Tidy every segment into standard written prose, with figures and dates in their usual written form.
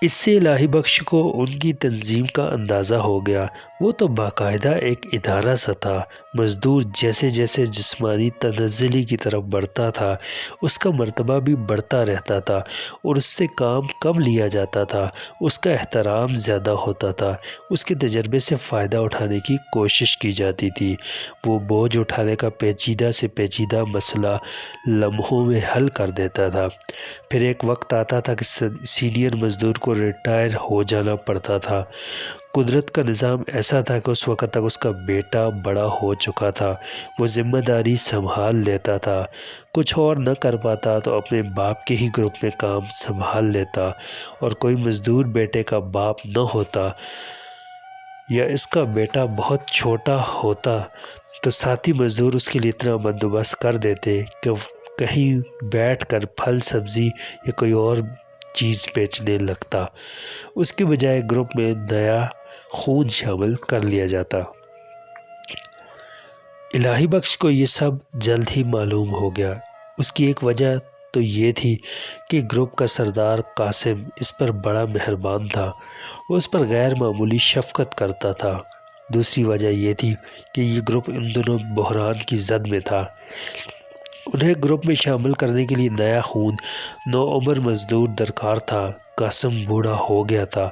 اس سے الہی بخش کو ان کی تنظیم کا اندازہ ہو گیا۔ وہ تو باقاعدہ ایک ادارہ سا تھا۔ مزدور جیسے جیسے جسمانی تنزلی کی طرف بڑھتا تھا، اس کا مرتبہ بھی بڑھتا رہتا تھا اور اس سے کام کم لیا جاتا تھا، اس کا احترام زیادہ ہوتا تھا، اس کے تجربے سے فائدہ اٹھانے کی کوشش کی جاتی تھی۔ وہ بوجھ اٹھانے کا پیچیدہ سے پیچیدہ مسئلہ لمحوں میں حل کر دیتا تھا۔ پھر ایک وقت آتا تھا کہ سینئر مزدور کو ریٹائر ہو جانا پڑتا تھا۔ قدرت کا نظام ایسا تھا کہ اس وقت تک اس کا بیٹا بڑا ہو چکا تھا، وہ ذمہ داری سنبھال لیتا تھا، کچھ اور نہ کر پاتا تو اپنے باپ کے ہی گروپ میں کام سنبھال لیتا، اور کوئی مزدور بیٹے کا باپ نہ ہوتا یا اس کا بیٹا بہت چھوٹا ہوتا تو ساتھی مزدور اس کے لیے اتنا بندوبست کر دیتے کہ کہیں بیٹھ کر پھل سبزی یا کوئی اور چیز بیچنے لگتا، اس کے بجائے گروپ میں نیا خون شامل کر لیا جاتا۔ الہی بخش کو یہ سب جلد ہی معلوم ہو گیا۔ اس کی ایک وجہ تو یہ تھی کہ گروپ کا سردار قاسم اس پر بڑا مہربان تھا، وہ اس پر غیر معمولی شفقت کرتا تھا۔ دوسری وجہ یہ تھی کہ یہ گروپ ان دنوں بحران کی زد میں تھا۔ انہیں گروپ میں شامل کرنے کے لیے نیا خون، نوعمر مزدور درکار تھا۔ قاسم بوڑھا ہو گیا تھا،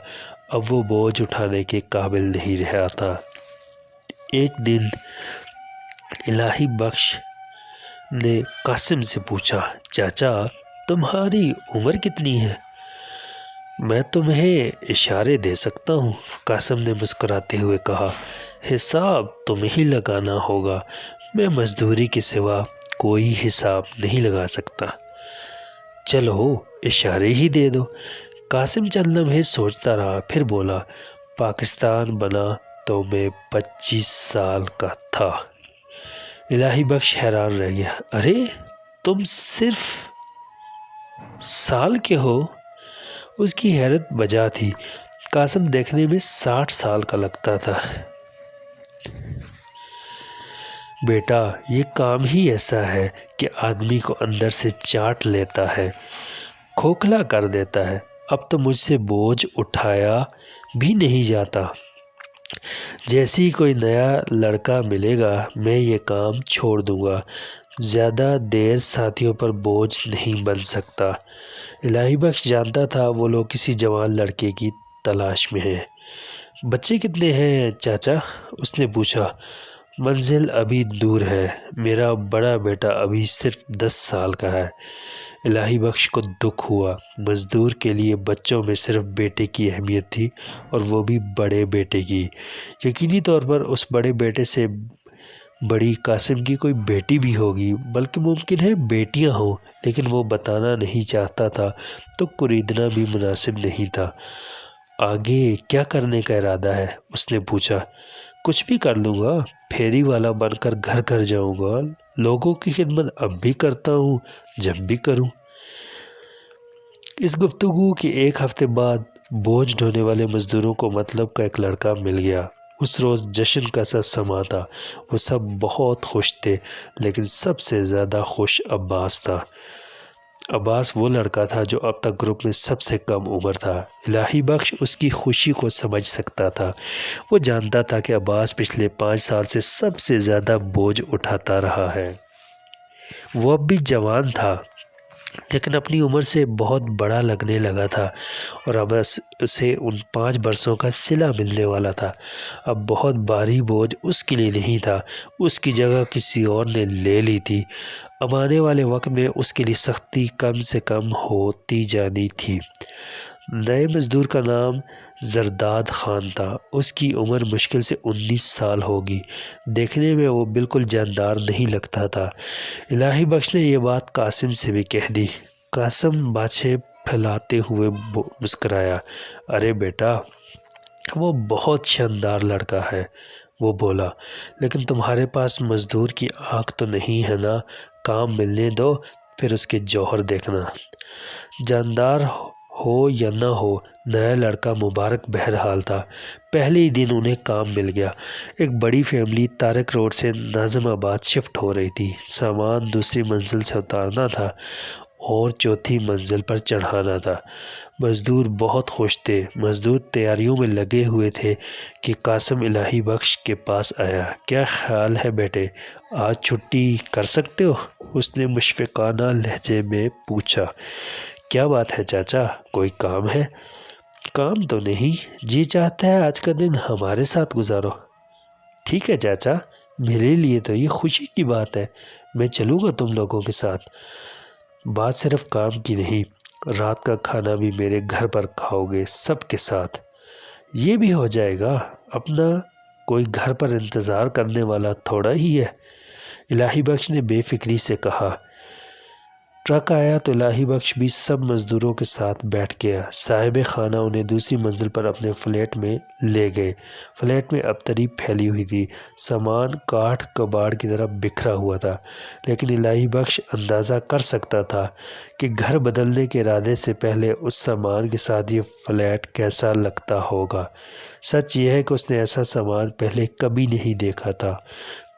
اب وہ بوجھ اٹھانے کے قابل نہیں رہا تھا۔ ایک دن الہی بخش نے قاسم سے پوچھا، چاچا تمہاری عمر کتنی ہے؟ میں تمہیں اشارے دے سکتا ہوں، قاسم نے مسکراتے ہوئے کہا۔ حساب تمہیں ہی لگانا ہوگا، میں مزدوری کے سوا کوئی حساب نہیں لگا سکتا۔ چلو اشارے ہی دے دو۔ قاسم چند لمحے سوچتا رہا، پھر بولا، پاکستان بنا تو میں 25 سال کا تھا۔ الہی بخش حیران رہ گیا، ارے تم صرف سال کے ہو؟ اس کی حیرت بجا تھی۔ قاسم دیکھنے میں 60 سال کا لگتا تھا۔ بیٹا یہ کام ہی ایسا ہے کہ آدمی کو اندر سے چاٹ لیتا ہے، کھوکھلا کر دیتا ہے۔ اب تو مجھ سے بوجھ اٹھایا بھی نہیں جاتا۔ جیسے ہی کوئی نیا لڑکا ملے گا میں یہ کام چھوڑ دوں گا، زیادہ دیر ساتھیوں پر بوجھ نہیں بن سکتا۔ الہی بخش جانتا تھا وہ لوگ کسی جوان لڑکے کی تلاش میں ہیں۔ بچے کتنے ہیں چاچا؟ اس نے پوچھا۔ منزل ابھی دور ہے، میرا بڑا بیٹا ابھی صرف 10 سال کا ہے۔ الہی بخش کو دکھ ہوا۔ مزدور کے لیے بچوں میں صرف بیٹے کی اہمیت تھی، اور وہ بھی بڑے بیٹے کی۔ یقینی طور پر اس بڑے بیٹے سے بڑی قاسم کی کوئی بیٹی بھی ہوگی، بلکہ ممکن ہے بیٹیاں ہوں، لیکن وہ بتانا نہیں چاہتا تھا تو خریدنا بھی مناسب نہیں تھا۔ آگے کیا کرنے کا ارادہ ہے؟ اس نے پوچھا۔ کچھ بھی کر لوں گا، پھیری والا بن کر گھر گھر جاؤں گا، لوگوں کی خدمت اب بھی کرتا ہوں، جب بھی کروں۔ اس گفتگو کے ایک ہفتے بعد بوجھ ڈھونے والے مزدوروں کو مطلب کا ایک لڑکا مل گیا۔ اس روز جشن کا سا سما تھا، وہ سب بہت خوش تھے، لیکن سب سے زیادہ خوش عباس تھا۔ عباس وہ لڑکا تھا جو اب تک گروپ میں سب سے کم عمر تھا۔ الہی بخش اس کی خوشی کو سمجھ سکتا تھا۔ وہ جانتا تھا کہ عباس پچھلے 5 سال سے سب سے زیادہ بوجھ اٹھاتا رہا ہے۔ وہ اب بھی جوان تھا، لیکن اپنی عمر سے بہت بڑا لگنے لگا تھا، اور اب اسے ان 5 برسوں کا صلہ ملنے والا تھا۔ اب بہت بھاری بوجھ اس کے لیے نہیں تھا، اس کی جگہ کسی اور نے لے لی تھی۔ اب آنے والے وقت میں اس کے لیے سختی کم سے کم ہوتی جانی تھی۔ نئے مزدور کا نام زرداد خان تھا۔ اس کی عمر مشکل سے 19 سال ہوگی۔ دیکھنے میں وہ بالکل جاندار نہیں لگتا تھا۔ الہی بخش نے یہ بات قاسم سے بھی کہہ دی۔ قاسم باچھیں پھیلاتے ہوئے مسکرایا، ارے بیٹا وہ بہت شاندار لڑکا ہے، وہ بولا، لیکن تمہارے پاس مزدور کی آنکھ تو نہیں ہے نا، کام ملنے دو پھر اس کے جوہر دیکھنا۔ جاندار ہو یا نہ ہو، نیا لڑکا مبارک بہرحال تھا۔ پہلے ہی دن انہیں کام مل گیا۔ ایک بڑی فیملی طارق روڈ سے ناظم آباد شفٹ ہو رہی تھی۔ سامان دوسری منزل سے اتارنا تھا اور چوتھی منزل پر چڑھانا تھا۔ مزدور بہت خوش تھے۔ مزدور تیاریوں میں لگے ہوئے تھے کہ قاسم الہی بخش کے پاس آیا۔ کیا خیال ہے بیٹے، آج چھٹی کر سکتے ہو؟ اس نے مشفقانہ لہجے میں پوچھا۔ کیا بات ہے چاچا، کوئی کام ہے؟ کام تو نہیں، جی چاہتا ہے آج کا دن ہمارے ساتھ گزارو۔ ٹھیک ہے چاچا، میرے لیے تو یہ خوشی کی بات ہے، میں چلوں گا تم لوگوں کے ساتھ۔ بات صرف کام کی نہیں، رات کا کھانا بھی میرے گھر پر کھاؤ گے سب کے ساتھ۔ یہ بھی ہو جائے گا، اپنا کوئی گھر پر انتظار کرنے والا تھوڑا ہی ہے، الہی بخش نے بے فکری سے کہا۔ ٹرک آیا تو الہی بخش بھی سب مزدوروں کے ساتھ بیٹھ گیا۔ صاحب خانہ انہیں دوسری منزل پر اپنے فلیٹ میں لے گئے۔ فلیٹ میں ابتری پھیلی ہوئی تھی، سامان کاٹھ کباڑ کی طرح بکھرا ہوا تھا، لیکن الہی بخش اندازہ کر سکتا تھا کہ گھر بدلنے کے ارادے سے پہلے اس سامان کے ساتھ یہ فلیٹ کیسا لگتا ہوگا۔ سچ یہ ہے کہ اس نے ایسا سامان پہلے کبھی نہیں دیکھا تھا۔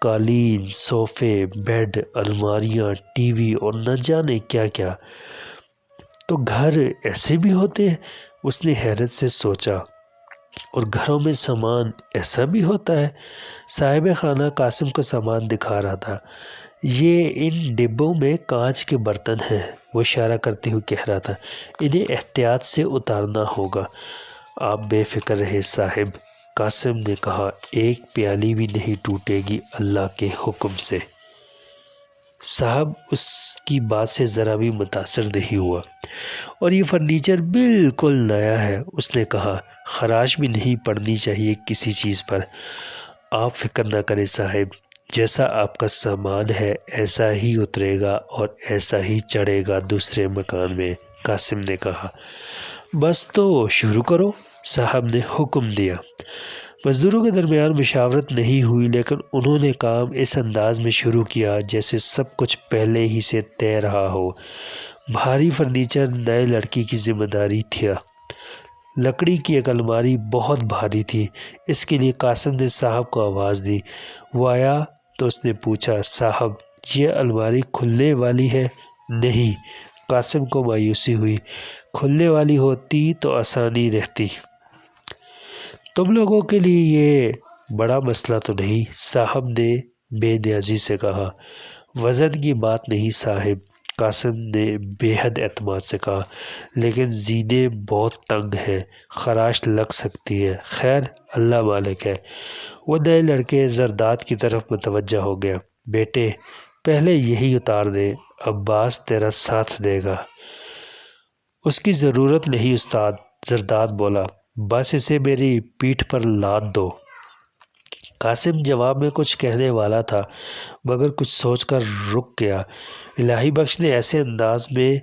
قالین، صوفے، بیڈ، الماریاں، ٹی وی اور نہ جانے کیا کیا۔ تو گھر ایسے بھی ہوتے ہیں؟ اس نے حیرت سے سوچا۔ اور گھروں میں سامان ایسا بھی ہوتا ہے؟ صاحب خانہ قاسم کو سامان دکھا رہا تھا۔ یہ ان ڈبوں میں کانچ کے برتن ہیں، وہ اشارہ کرتے ہوئے کہہ رہا تھا، انہیں احتیاط سے اتارنا ہوگا۔ آپ بے فکر رہے صاحب، قاسم نے کہا، ایک پیالی بھی نہیں ٹوٹے گی اللہ کے حکم سے۔ صاحب اس کی بات سے ذرا بھی متاثر نہیں ہوا۔ اور یہ فرنیچر بالکل نیا ہے، اس نے کہا، خراش بھی نہیں پڑنی چاہیے کسی چیز پر۔ آپ فکر نہ کریں صاحب، جیسا آپ کا سامان ہے ایسا ہی اترے گا اور ایسا ہی چڑھے گا دوسرے مکان میں، قاسم نے کہا۔ بس تو شروع کرو، صاحب نے حکم دیا۔ مزدوروں کے درمیان مشاورت نہیں ہوئی، لیکن انہوں نے کام اس انداز میں شروع کیا جیسے سب کچھ پہلے ہی سے طے رہا ہو۔ بھاری فرنیچر نئے لڑکی کی ذمہ داری تھا۔ لکڑی کی ایک الماری بہت بھاری تھی، اس کے لیے قاسم نے صاحب کو آواز دی۔ وہ آیا تو اس نے پوچھا، صاحب یہ الماری کھلنے والی ہے؟ نہیں، قاسم کو مایوسی ہوئی۔ کھلنے والی ہوتی تو آسانی رہتی۔ تم لوگوں کے لیے یہ بڑا مسئلہ تو نہیں، صاحب نے بے نیازی سے کہا۔ وزن کی بات نہیں صاحب، قاسم نے بے حد اعتماد سے کہا، لیکن زینے بہت تنگ ہیں، خراش لگ سکتی ہے۔ خیر اللہ مالک ہے۔ وہ نئے لڑکے زرداد کی طرف متوجہ ہو گیا۔ بیٹے پہلے یہی اتار دے، عباس تیرا ساتھ دے گا۔ اس کی ضرورت نہیں استاد، زرداد بولا، بس اسے میری پیٹھ پر لاد دو۔ قاسم جواب میں کچھ کہنے والا تھا، مگر کچھ سوچ کر رک گیا۔ الہی بخش نے ایسے انداز میں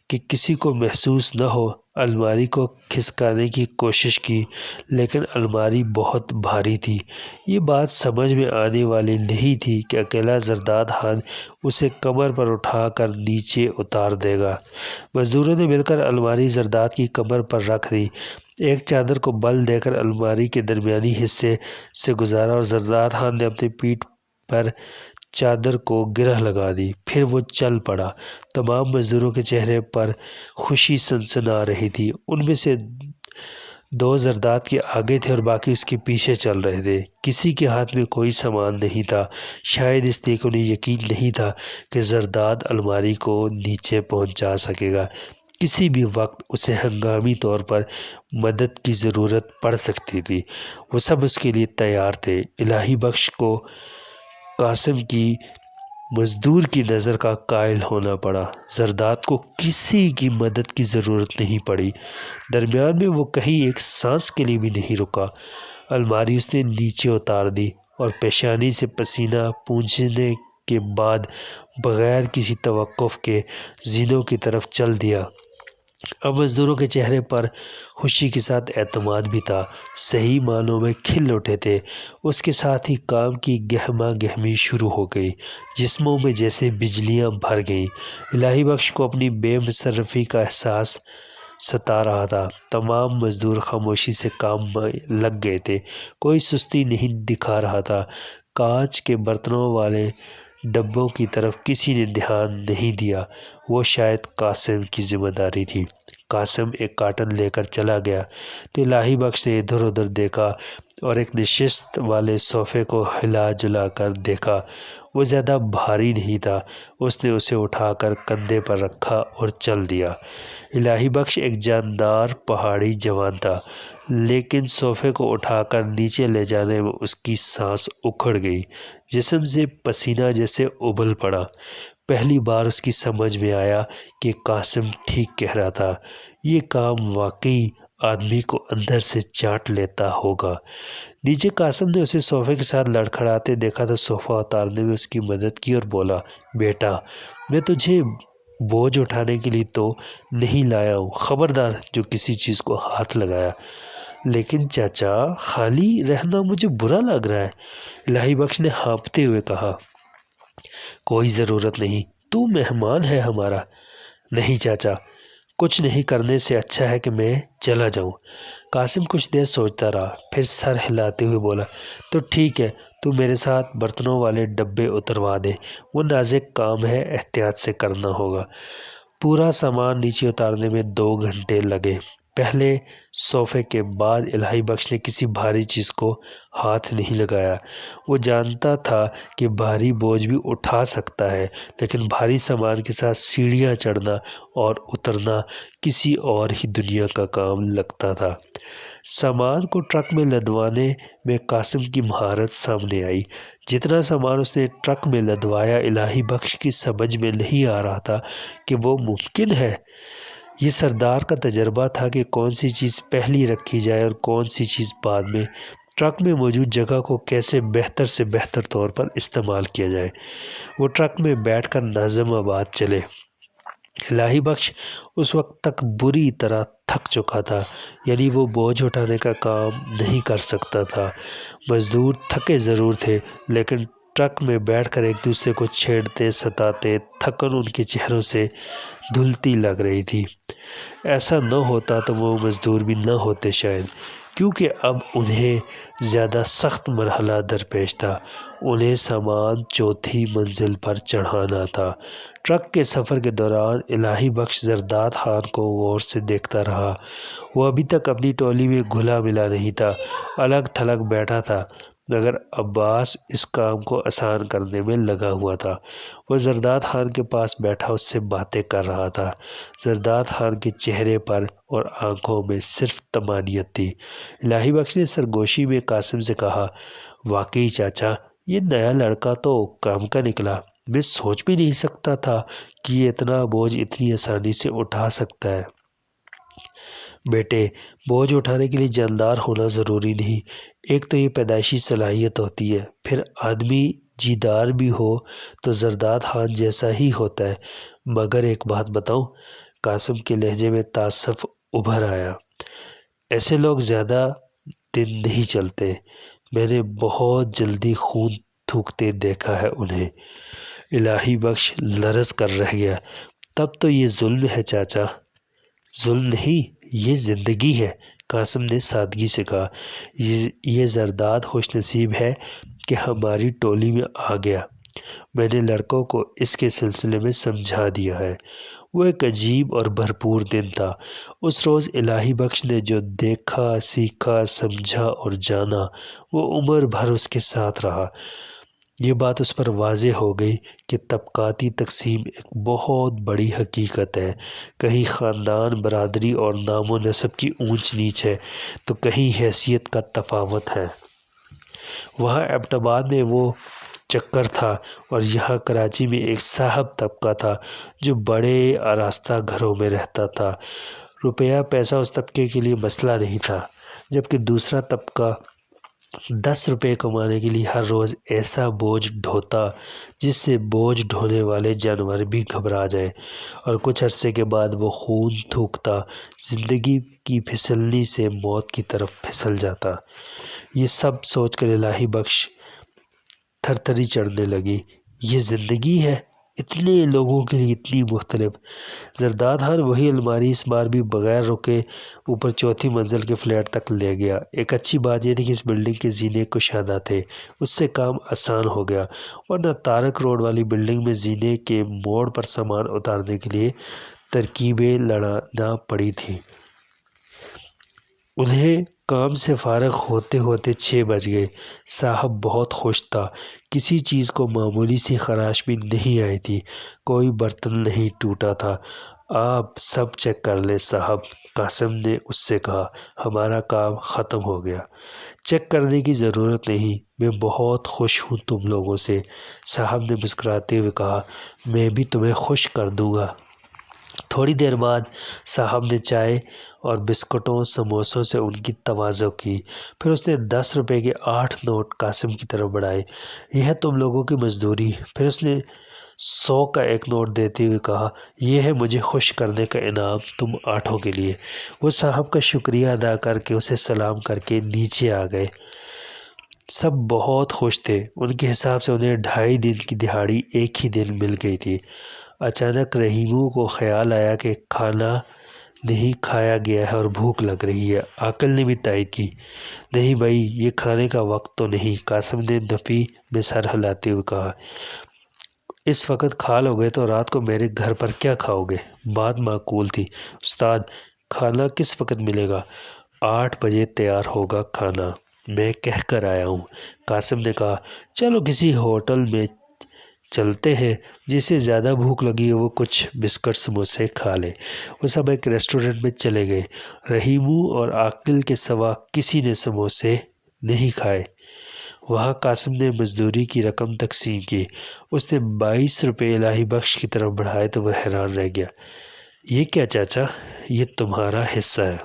کہ کسی کو محسوس نہ ہو الماری کو کھسکانے کی کوشش کی، لیکن الماری بہت بھاری تھی۔ یہ بات سمجھ میں آنے والی نہیں تھی کہ اکیلا زرداد خان اسے کمر پر اٹھا کر نیچے اتار دے گا۔ مزدوروں نے مل کر الماری زرداد کی کمر پر رکھ دی، ایک چادر کو بل دے کر الماری کے درمیانی حصے سے گزارا اور زرداد خان نے اپنی پیٹھ پر چادر کو گرہ لگا دی۔ پھر وہ چل پڑا۔ تمام مزدوروں کے چہرے پر خوشی سنسنا رہی تھی۔ ان میں سے دو زرداد کے آگے تھے اور باقی اس کے پیچھے چل رہے تھے۔ کسی کے ہاتھ میں کوئی سامان نہیں تھا، شاید اس لیے کہ انہیں یقین نہیں تھا کہ زرداد الماری کو نیچے پہنچا سکے گا۔ کسی بھی وقت اسے ہنگامی طور پر مدد کی ضرورت پڑ سکتی تھی۔ وہ سب اس کے لیے تیار تھے۔ الہی بخش کو قاسم کی مزدور کی نظر کا قائل ہونا پڑا۔ زرداد کو کسی کی مدد کی ضرورت نہیں پڑی۔ درمیان میں وہ کہیں ایک سانس کے لیے بھی نہیں رکا۔ الماری اس نے نیچے اتار دی اور پیشانی سے پسینہ پونچھنے کے بعد بغیر کسی توقف کے زینوں کی طرف چل دیا۔ اب مزدوروں کے چہرے پر خوشی کے ساتھ اعتماد بھی تھا، صحیح معنوں میں کھل اٹھے تھے۔ اس کے ساتھ ہی کام کی گہما گہمی شروع ہو گئی، جسموں میں جیسے بجلیاں بھر گئیں۔ الہی بخش کو اپنی بے مصرفی کا احساس ستا رہا تھا۔ تمام مزدور خاموشی سے کام میں لگ گئے تھے، کوئی سستی نہیں دکھا رہا تھا۔ کانچ کے برتنوں والے ڈبوں کی طرف کسی نے دھیان نہیں دیا۔ وہ شاید قاسم کی ذمہ داری تھی۔ قاسم ایک کارٹن لے کر چلا گیا تو الہی بخش نے ادھر ادھر دیکھا اور ایک نشست والے صوفے کو ہلا جلا کر دیکھا۔ وہ زیادہ بھاری نہیں تھا۔ اس نے اسے اٹھا کر کندھے پر رکھا اور چل دیا۔ الہی بخش ایک جاندار پہاڑی جوان تھا، لیکن صوفے کو اٹھا کر نیچے لے جانے میں اس کی سانس اکھڑ گئی، جسم سے پسینہ جیسے ابل پڑا۔ پہلی بار اس کی سمجھ میں آیا کہ قاسم ٹھیک کہہ رہا تھا، یہ کام واقعی آدمی کو اندر سے چاٹ لیتا ہوگا۔ نیچے قاسم نے اسے صوفے کے ساتھ لڑکھڑاتے دیکھا تو صوفہ اتارنے میں اس کی مدد کی اور بولا، بیٹا میں تجھے بوجھ اٹھانے کے لیے تو نہیں لایا ہوں، خبردار جو کسی چیز کو ہاتھ لگایا۔ لیکن چاچا خالی رہنا مجھے برا لگ رہا ہے، الہی بخش نے ہانپتے ہوئے کہا۔ کوئی ضرورت نہیں، تو مہمان ہے ہمارا۔ نہیں چاچا، کچھ نہیں کرنے سے اچھا ہے کہ میں چلا جاؤں۔ قاسم کچھ دیر سوچتا رہا، پھر سر ہلاتے ہوئے بولا، تو ٹھیک ہے، تو میرے ساتھ برتنوں والے ڈبے اتروا دے، وہ نازک کام ہے، احتیاط سے کرنا ہوگا۔ پورا سامان نیچے اتارنے میں 2 گھنٹے لگے۔ پہلے صوفے کے بعد الہی بخش نے کسی بھاری چیز کو ہاتھ نہیں لگایا۔ وہ جانتا تھا کہ بھاری بوجھ بھی اٹھا سکتا ہے، لیکن بھاری سامان کے ساتھ سیڑھیاں چڑھنا اور اترنا کسی اور ہی دنیا کا کام لگتا تھا۔ سامان کو ٹرک میں لدوانے میں قاسم کی مہارت سامنے آئی۔ جتنا سامان اس نے ٹرک میں لدوایا، الہی بخش کی سمجھ میں نہیں آ رہا تھا کہ وہ ممکن ہے۔ یہ سردار کا تجربہ تھا کہ کون سی چیز پہلی رکھی جائے اور کون سی چیز بعد میں، ٹرک میں موجود جگہ کو کیسے بہتر سے بہتر طور پر استعمال کیا جائے۔ وہ ٹرک میں بیٹھ کر ناظم آباد چلے۔ الہی بخش اس وقت تک بری طرح تھک چکا تھا، یعنی وہ بوجھ اٹھانے کا کام نہیں کر سکتا تھا۔ مزدور تھکے ضرور تھے، لیکن ٹرک میں بیٹھ کر ایک دوسرے کو چھیڑتے ستاتے تھکن ان کے چہروں سے دھلتی لگ رہی تھی۔ ایسا نہ ہوتا تو وہ مزدور بھی نہ ہوتے شاید، کیونکہ اب انہیں زیادہ سخت مرحلہ درپیش تھا، انہیں سامان چوتھی منزل پر چڑھانا تھا۔ ٹرک کے سفر کے دوران الہی بخش زرداد خان کو غور سے دیکھتا رہا۔ وہ ابھی تک اپنی ٹولی میں گھلا ملا نہیں تھا، الگ تھلگ بیٹھا تھا، مگر عباس اس کام کو آسان کرنے میں لگا ہوا تھا۔ وہ زرداد خان کے پاس بیٹھا اس سے باتیں کر رہا تھا۔ زرداد خان کے چہرے پر اور آنکھوں میں صرف طمانینت تھی۔ الہی بخش نے سرگوشی میں قاسم سے کہا، واقعی چاچا یہ نیا لڑکا تو کام کا نکلا، میں سوچ بھی نہیں سکتا تھا کہ یہ اتنا بوجھ اتنی آسانی سے اٹھا سکتا ہے۔ بیٹے، بوجھ اٹھانے کے لیے جاندار ہونا ضروری نہیں، ایک تو یہ پیدائشی صلاحیت ہوتی ہے، پھر آدمی جیدار بھی ہو تو زرداد خان جیسا ہی ہوتا ہے۔ مگر ایک بات بتاؤں، قاسم کے لہجے میں تعصب ابھر آیا، ایسے لوگ زیادہ دن نہیں چلتے، میں نے بہت جلدی خون تھوکتے دیکھا ہے انہیں۔ الہی بخش لرز کر رہ گیا، تب تو یہ ظلم ہے چاچا۔ ظلم نہیں، یہ زندگی ہے، قاسم نے سادگی سے کہا۔ یہ زرداد خوش نصیب ہے کہ ہماری ٹولی میں آ گیا، میں نے لڑکوں کو اس کے سلسلے میں سمجھا دیا ہے۔ وہ ایک عجیب اور بھرپور دن تھا۔ اس روز الہی بخش نے جو دیکھا، سیکھا، سمجھا اور جانا، وہ عمر بھر اس کے ساتھ رہا۔ یہ بات اس پر واضح ہو گئی کہ طبقاتی تقسیم ایک بہت بڑی حقیقت ہے، کہیں خاندان، برادری اور نام و نسب کی اونچ نیچ ہے تو کہیں حیثیت کا تفاوت ہے۔ وہاں ایبٹ آباد میں وہ چکر تھا اور یہاں کراچی میں ایک صاحب طبقہ تھا جو بڑے آراستہ گھروں میں رہتا تھا۔ روپیہ پیسہ اس طبقے کے لیے مسئلہ نہیں تھا، جبکہ دوسرا طبقہ 10 روپے کمانے کے لیے ہر روز ایسا بوجھ ڈھوتا جس سے بوجھ ڈھونے والے جانور بھی گھبرا جائیں، اور کچھ عرصے کے بعد وہ خون تھوکتا زندگی کی پھسلنی سے موت کی طرف پھسل جاتا۔ یہ سب سوچ کر الہی بخش تھرتھری چڑھنے لگی۔ یہ زندگی ہے، اتنے لوگوں کے لیے اتنی مختلف۔ زرداد خان وہی الماری اس بار بھی بغیر رکے اوپر چوتھی منزل کے فلیٹ تک لے گیا۔ ایک اچھی بات یہ تھی کہ اس بلڈنگ کے زینے کشادہ تھے، اس سے کام آسان ہو گیا، ورنہ طارق روڈ والی بلڈنگ میں زینے کے موڑ پر سامان اتارنے کے لیے ترکیبیں لڑانا پڑی تھیں۔ انہیں کام سے فارغ ہوتے ہوتے 6 بج گئے۔ صاحب بہت خوش تھا، کسی چیز کو معمولی سی خراش بھی نہیں آئی تھی، کوئی برتن نہیں ٹوٹا تھا۔ آپ سب چیک کر لیں صاحب، قاسم نے اس سے کہا، ہمارا کام ختم ہو گیا۔ چیک کرنے کی ضرورت نہیں، میں بہت خوش ہوں تم لوگوں سے، صاحب نے مسکراتے ہوئے کہا، میں بھی تمہیں خوش کر دوں گا۔ تھوڑی دیر بعد صاحب نے چائے اور بسکٹوں سموسوں سے ان کی تواضع کی، پھر اس نے 10 روپے کے 8 نوٹ قاسم کی طرف بڑھائے، یہ ہے تم لوگوں کی مزدوری۔ پھر اس نے 100 کا ایک نوٹ دیتے ہوئے کہا، یہ ہے مجھے خوش کرنے کا انعام تم 8 کے لیے۔ وہ صاحب کا شکریہ ادا کر کے اسے سلام کر کے نیچے آ گئے۔ سب بہت خوش تھے، ان کے حساب سے انہیں 2.5 دن کی دہاڑی ایک ہی دن مل گئی تھی۔ اچانک رحیمو کو خیال آیا کہ کھانا نہیں کھایا گیا ہے اور بھوک لگ رہی ہے۔ عاقل نے بھی تائید کی، نہیں بھائی، یہ کھانے کا وقت تو نہیں۔ قاسم نے نفی میں سر ہلاتے ہوئے کہا، اس وقت کھا لو گے تو رات کو میرے گھر پر کیا کھاؤ گے؟ بات معقول تھی۔ استاد، کھانا کس وقت ملے گا؟ 8 بجے تیار ہوگا کھانا، میں کہہ کر آیا ہوں۔ قاسم نے کہا، چلو کسی ہوٹل میں چلتے ہیں، جسے زیادہ بھوک لگی ہے وہ کچھ بسکٹ سموسے کھا لے۔ وہ سب ایک ریسٹورنٹ میں چلے گئے۔ رحیمو اور عاقل کے سوا کسی نے سموسے نہیں کھائے۔ وہاں قاسم نے مزدوری کی رقم تقسیم کی، اس نے 22 روپے الہی بخش کی طرف بڑھائے تو وہ حیران رہ گیا، یہ کیا چاچا؟ یہ تمہارا حصہ ہے۔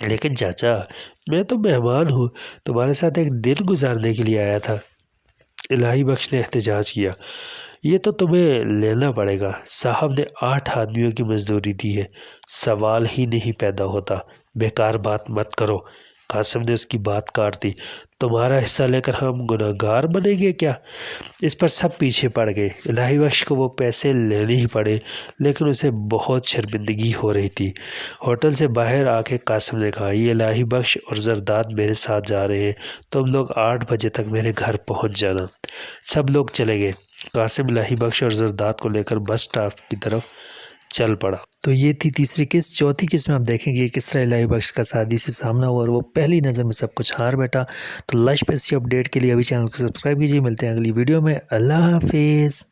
لیکن چاچا، میں تو مہمان ہوں، تمہارے ساتھ ایک دن گزارنے کے لیے آیا تھا۔ الہی بخش نے احتجاج کیا، یہ تو تمہیں لینا پڑے گا، صاحب نے 8 آدمیوں کی مزدوری دی ہے، سوال ہی نہیں پیدا ہوتا، بیکار بات مت کرو۔ قاسم نے اس کی بات کاٹ دی، تمہارا حصہ لے کر ہم گنہگار بنیں گے کیا؟ اس پر سب پیچھے پڑ گئے۔ الہی بخش کو وہ پیسے لینے ہی پڑے، لیکن اسے بہت شرمندگی ہو رہی تھی۔ ہوٹل سے باہر آ کے قاسم نے کہا، یہ الہی بخش اور زرداد میرے ساتھ جا رہے ہیں، تم لوگ 8 بجے تک میرے گھر پہنچ جانا۔ سب لوگ چلے گئے۔ قاسم الہی بخش اور زرداد کو لے کر بس اسٹاپ کی طرف چل پڑا۔ تو یہ تھی تیسری قسط۔ چوتھی قسط میں آپ دیکھیں گے کس طرح الہی بخش کا سعدی سے سامنا ہوا اور وہ پہلی نظر میں سب کچھ ہار بیٹھا۔ تو لائش پہ اسی اپڈیٹ کے لیے ابھی چینل کو سبسکرائب کیجیے، ملتے ہیں اگلی ویڈیو میں، اللہ حافظ۔